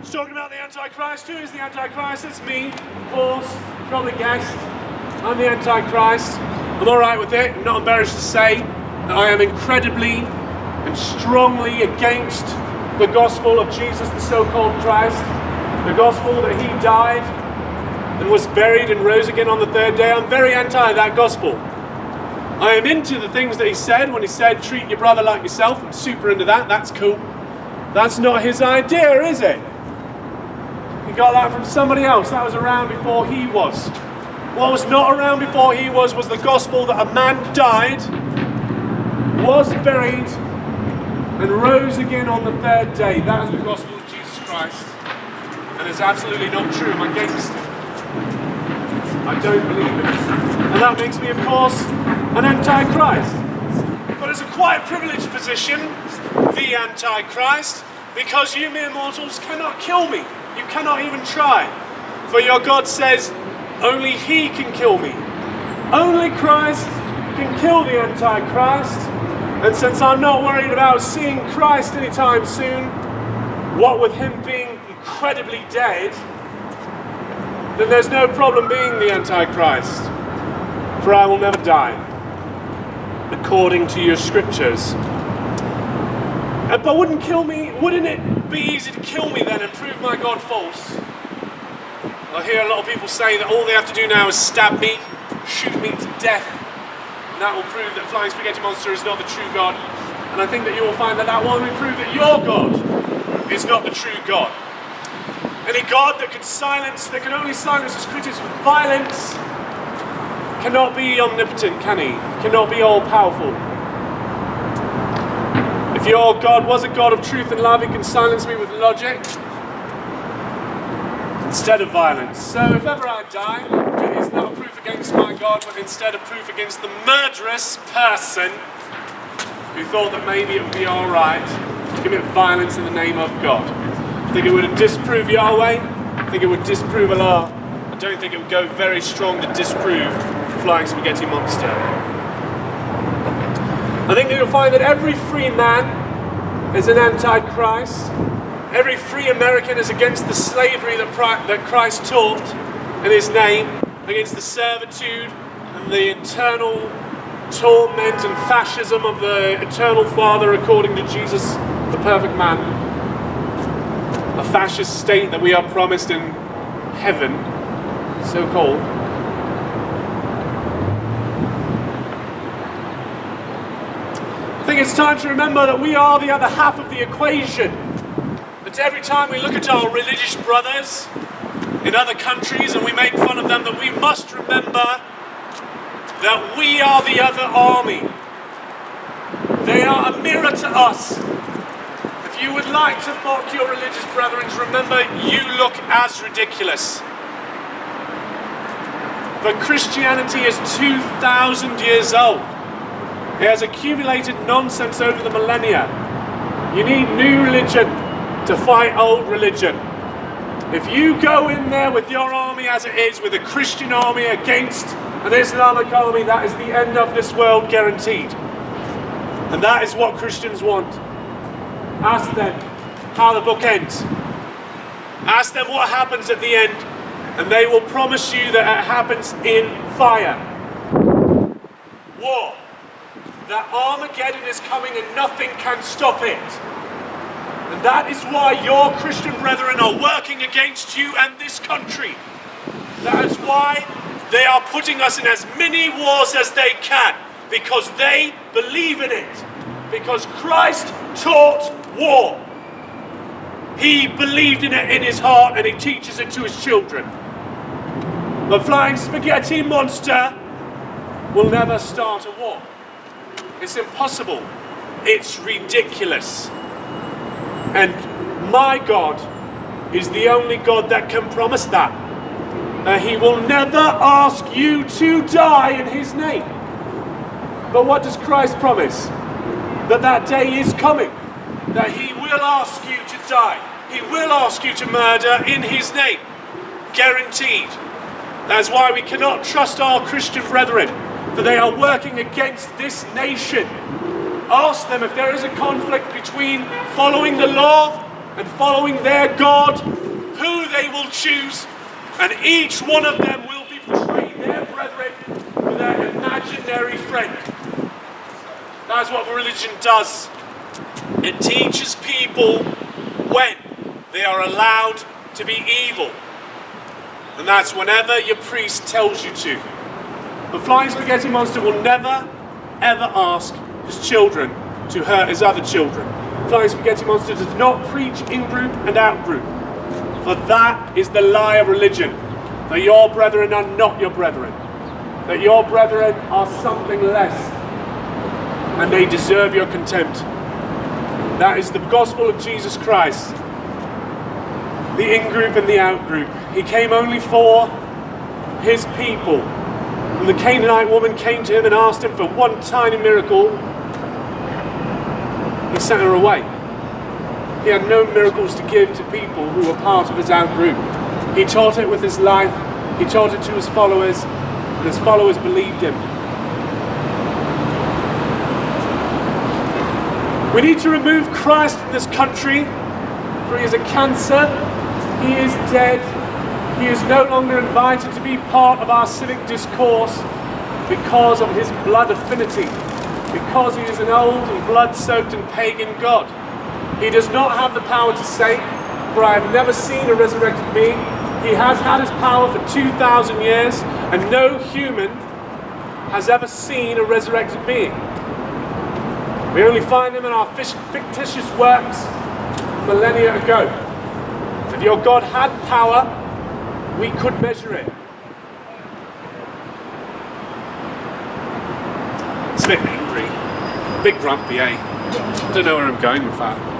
It's talking about the Antichrist. Who is the Antichrist? It's me, of course. Probably guessed. I'm the Antichrist. I'm alright with it. I'm not embarrassed to say that I am incredibly and strongly against the gospel of Jesus, the so-called Christ. The gospel that he died and was buried and rose again on the third day. I'm very anti that gospel. I am into the things that he said when he said, treat your brother like yourself. I'm super into that. That's cool. That's not his idea, is it? He got that from somebody else. That was around before he was. What was not around before he was the gospel that a man died, was buried, and rose again on the third day. That is the gospel of Jesus Christ. And it's absolutely not true. I'm against it. I don't believe it. And that makes me, of course, an Antichrist. But it's a quite privileged position, the Antichrist, because you mere mortals cannot kill me. You cannot even try. For your God says, only he can kill me. Only Christ can kill the Antichrist. And since I'm not worried about seeing Christ anytime soon, what with him being incredibly dead, then there's no problem being the Antichrist. For I will never die, according to your scriptures. But wouldn't it be easy to kill me then and prove my God false? I hear a lot of people say that all they have to do now is stab me, shoot me to death, and that will prove that Flying Spaghetti Monster is not the true God. And I think that you will find that that will only prove that your God is not the true God. Any God that can only silence his critics with violence cannot be omnipotent, can he? Cannot be all-powerful. If your God was a God of truth and love, he can silence me with logic instead of violence. So if ever I die, it is not a proof against my God, but instead a proof against the murderous person who thought that maybe it would be alright to commit violence in the name of God. I think it would disprove Yahweh. I think it would disprove Allah. I don't think it would go very strong to disprove Flying Spaghetti Monster. I think that you'll find that every free man is an Antichrist. Every free American is against the slavery that Christ taught in his name, against the servitude and the eternal torment and fascism of the eternal Father according to Jesus, the perfect man. A fascist state that we are promised in heaven, so-called. I think it's time to remember that we are the other half of the equation. That every time we look at our religious brothers in other countries and we make fun of them, that we must remember that we are the other army. They are a mirror to us. If you would like to mock your religious brethren, remember you look as ridiculous. But Christianity is 2,000 years old. It has accumulated nonsense over the millennia. You need new religion to fight old religion. If you go in there with your army as it is, with a Christian army against an Islamic army, that is the end of this world guaranteed. And that is what Christians want. Ask them how the book ends. Ask them what happens at the end, and they will promise you that it happens in fire. War. That Armageddon is coming and nothing can stop it. And that is why your Christian brethren are working against you and this country. That is why they are putting us in as many wars as they can. Because they believe in it. Because Christ taught war. He believed in it in his heart and he teaches it to his children. The Flying Spaghetti Monster will never start a war. It's impossible. It's ridiculous. And my God is the only God that can promise that. He will never ask you to die in his name. But what does Christ promise? That day is coming. That he will ask you to die. He will ask you to murder in his name. Guaranteed. That's why we cannot trust our Christian brethren. For they are working against this nation. Ask them if there is a conflict between following the law and following their God, who they will choose, and each one of them will betray their brethren with their imaginary friend. That's what religion does. It teaches people when they are allowed to be evil. And that's whenever your priest tells you to. The Flying Spaghetti Monster will never, ever ask his children to hurt his other children. The Flying Spaghetti Monster does not preach in-group and out-group. For that is the lie of religion. That your brethren are not your brethren. That your brethren are something less. And they deserve your contempt. That is the gospel of Jesus Christ. The in-group and the out-group. He came only for his people. When the Canaanite woman came to him and asked him for one tiny miracle, he sent her away. He had no miracles to give to people who were part of his out-group. He taught it with his life. He taught it to his followers, and his followers believed him. We need to remove Christ from this country, for he is a cancer. He is dead. He is no longer invited to be part of our civic discourse because of his blood affinity, because he is an old and blood-soaked and pagan god. He does not have the power to save, for I have never seen a resurrected being. He has had his power for 2,000 years, and no human has ever seen a resurrected being. We only find them in our fictitious works millennia ago. If your God had power, we could measure it. It's a bit angry, a bit grumpy, eh? I don't know where I'm going with that.